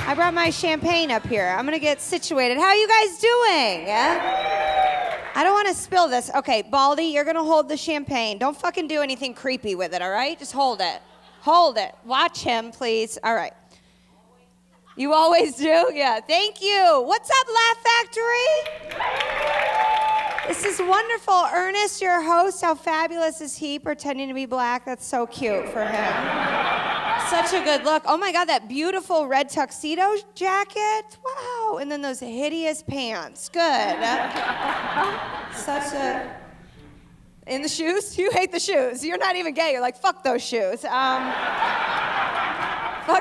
I brought my champagne up here. I'm gonna get situated. How are you guys doing? I don't want to spill this. Okay, Baldy, you're gonna hold the champagne. Don't fucking do anything creepy with it, all right? Just hold it. Hold it. Watch him, please. All right. You always do? Yeah, thank you. What's up, Laugh Factory? This is wonderful. Ernest, your host, how fabulous is he pretending to be black? That's so cute for him. Such a good look. Oh my God, that beautiful red tuxedo jacket. Wow. And then those hideous pants. Good. Such a... In the shoes? You hate the shoes. You're not even gay. You're like, fuck those shoes. Fuck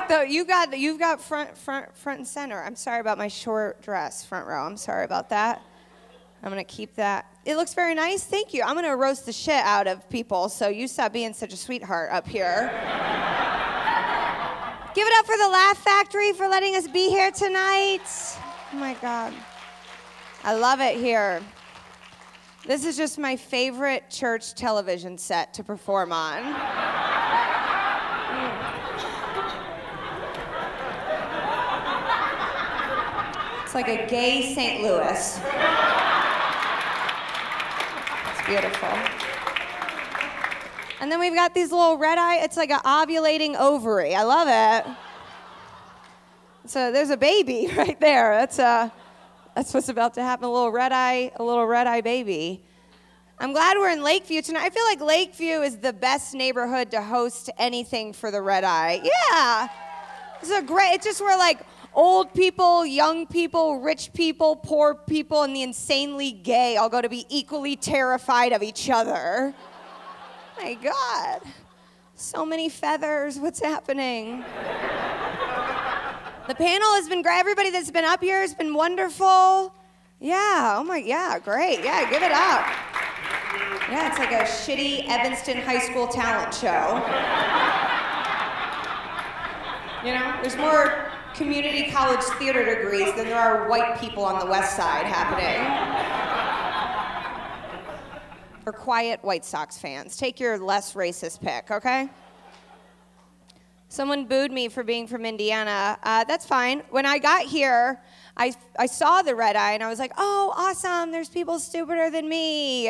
though. You've got front and center. I'm sorry about my short dress, front row. I'm sorry about that. I'm gonna keep that. It looks very nice. Thank you. I'm gonna roast the shit out of people, so you stop being such a sweetheart up here. Give it up for the Laugh Factory for letting us be here tonight. Oh my God. I love it here. This is just my favorite church television set to perform on. It's like a gay St. Louis. It's beautiful. And then we've got these little RedEye. It's like an ovulating ovary. I love it. So there's a baby right there. That's what's about to happen. A little RedEye baby. I'm glad we're in Lakeview tonight. I feel like Lakeview is the best neighborhood to host anything for the RedEye. Yeah. It's just where like old people, young people, rich people, poor people, and the insanely gay all go to be equally terrified of each other. My God. So many feathers. What's happening? The panel has been great. Everybody that's been up here has been wonderful. Yeah. Oh my, yeah, great. Yeah, give it up. Yeah, it's like a shitty Evanston High School talent show. You know, there's more community college theater degrees than there are white people on the West Side happening. Or quiet White Sox fans. Take your less racist pick, okay? Someone booed me for being from Indiana. That's fine. When I got here, I saw the RedEye and I was like, oh, awesome, there's people stupider than me.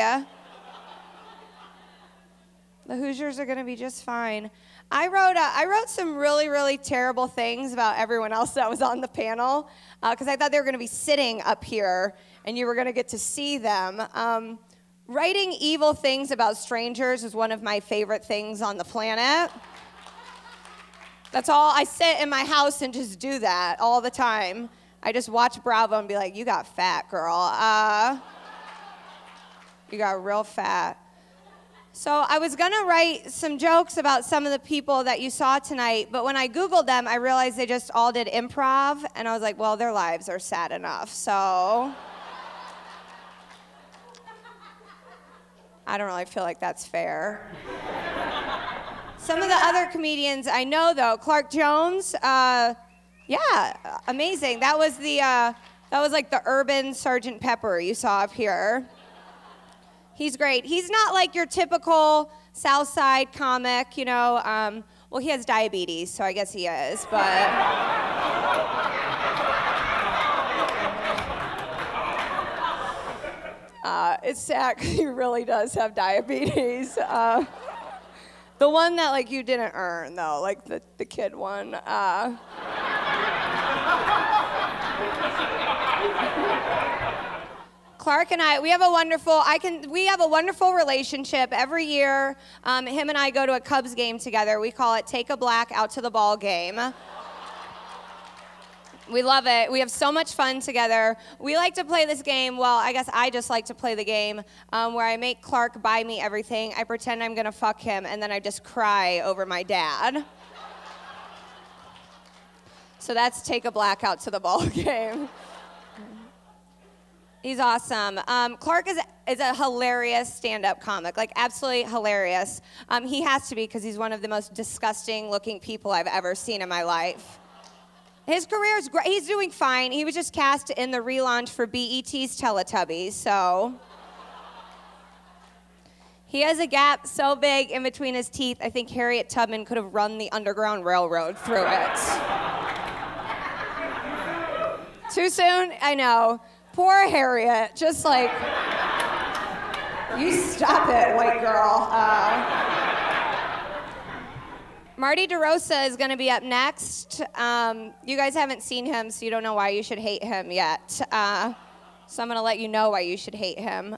The Hoosiers are gonna be just fine. I wrote some really, really terrible things about everyone else that was on the panel because I thought they were gonna be sitting up here and you were gonna get to see them. Writing evil things about strangers is one of my favorite things on the planet. That's all. I sit in my house and just do that all the time. I just watch Bravo and be like, you got fat, girl. You got real fat. So I was gonna write some jokes about some of the people that you saw tonight, but when I Googled them, I realized they just all did improv, and I was like, well, their lives are sad enough, so. I don't really feel like that's fair. Some of the other comedians I know, though, Clark Jones, yeah, amazing. That was like the urban Sgt. Pepper you saw up here. He's great. He's not like your typical South Side comic, you know. Well, he has diabetes, so I guess he is, but. It's sad because he really does have diabetes. The one that like you didn't earn though, like the kid one. Clark and I, we have a wonderful relationship. Every year, him and I go to a Cubs game together. We call it Take a Black Out to the Ball Game. We love it. We have so much fun together. We like to play this game, well, I guess I just like to play the game, where I make Clark buy me everything. I pretend I'm gonna fuck him, and then I just cry over my dad. So that's Take a Black Out to the Ball Game. He's awesome. Clark is a hilarious stand-up comic, like absolutely hilarious. He has to be because he's one of the most disgusting looking people I've ever seen in my life. His career is great. He's doing fine. He was just cast in the relaunch for BET's Teletubbies, so. He has a gap so big in between his teeth, I think Harriet Tubman could have run the Underground Railroad through it. Too soon? I know. Poor Harriet. Just like, you stop it, white girl. Marty DeRosa is going to be up next. You guys haven't seen him, so you don't know why you should hate him yet. So I'm going to let you know why you should hate him.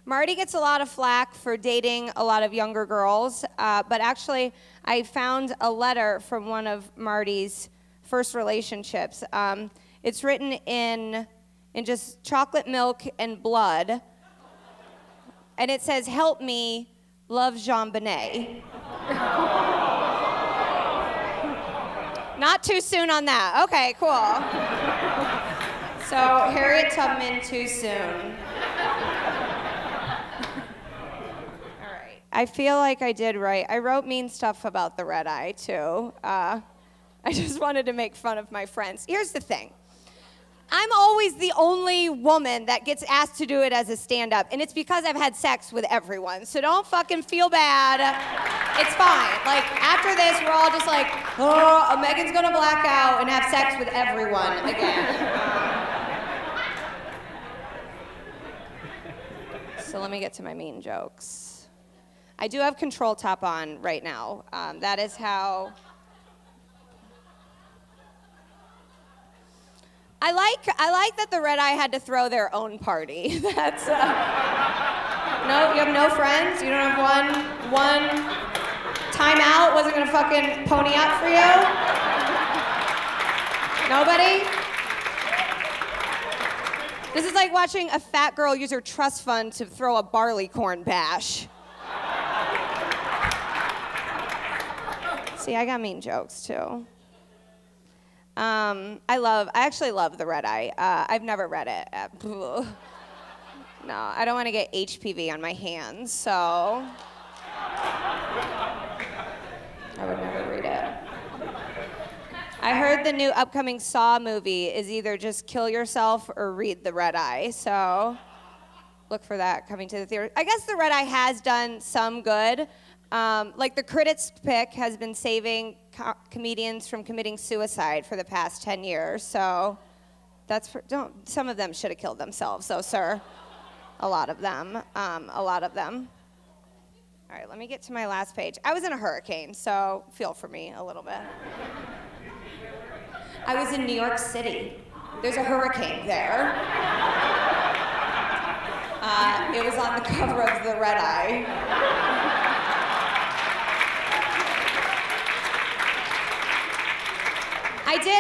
Marty gets a lot of flack for dating a lot of younger girls, but actually I found a letter from one of Marty's first relationships. It's written in just chocolate milk and blood, and it says, "Help me, love Jean Bonnet." Not too soon on that. Okay, cool. So Harriet Tubman, too soon. I feel like I did right. I wrote mean stuff about the RedEye, too. I just wanted to make fun of my friends. Here's the thing. I'm always the only woman that gets asked to do it as a stand-up, and it's because I've had sex with everyone. So don't fucking feel bad. It's fine. Like, after this, we're all just like, oh, Megan's gonna black out and have sex with everyone again. So let me get to my mean jokes. I do have control top on right now. That is how... I like that the RedEye had to throw their own party. That's... No, you have no friends? You don't have one timeout? Wasn't gonna fucking pony up for you? Nobody? This is like watching a fat girl use her trust fund to throw a barley corn bash. See, I got mean jokes, too. I actually love the RedEye. I've never read it. No, I don't want to get HPV on my hands, so I would never read it. I heard the new upcoming Saw movie is either just kill yourself or read the RedEye, so look for that coming to the theater. I guess the RedEye has done some good. Like the critics' pick has been saving comedians from committing suicide for the past 10 years. So some of them should have killed themselves, though, sir. A lot of them. A lot of them. All right, let me get to my last page. I was in a hurricane, so feel for me a little bit. I was in New York City. There's a hurricane there. It was on the cover of the RedEye.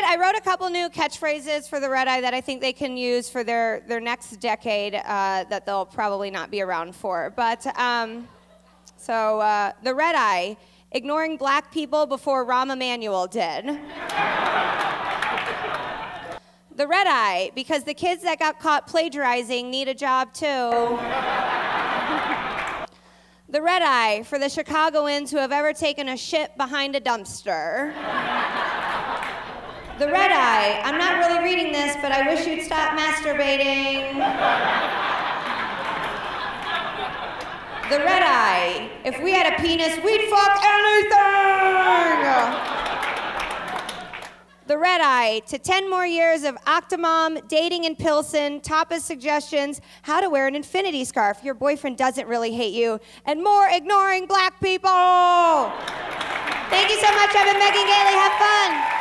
I wrote a couple new catchphrases for the RedEye that I think they can use for their next decade that they'll probably not be around for. But, the RedEye, ignoring black people before Rahm Emanuel did. The RedEye, because the kids that got caught plagiarizing need a job too. The RedEye, for the Chicagoans who have ever taken a shit behind a dumpster. The RedEye, I'm not really reading this, but I wish you'd stop masturbating. The RedEye, if we had a penis, we'd fuck anything! The RedEye, to 10 more years of Octomom, dating in Pilsen, Tapa's suggestions, how to wear an infinity scarf, your boyfriend doesn't really hate you, and more ignoring black people! Thank you so much, I've been Megan Gailey, have fun!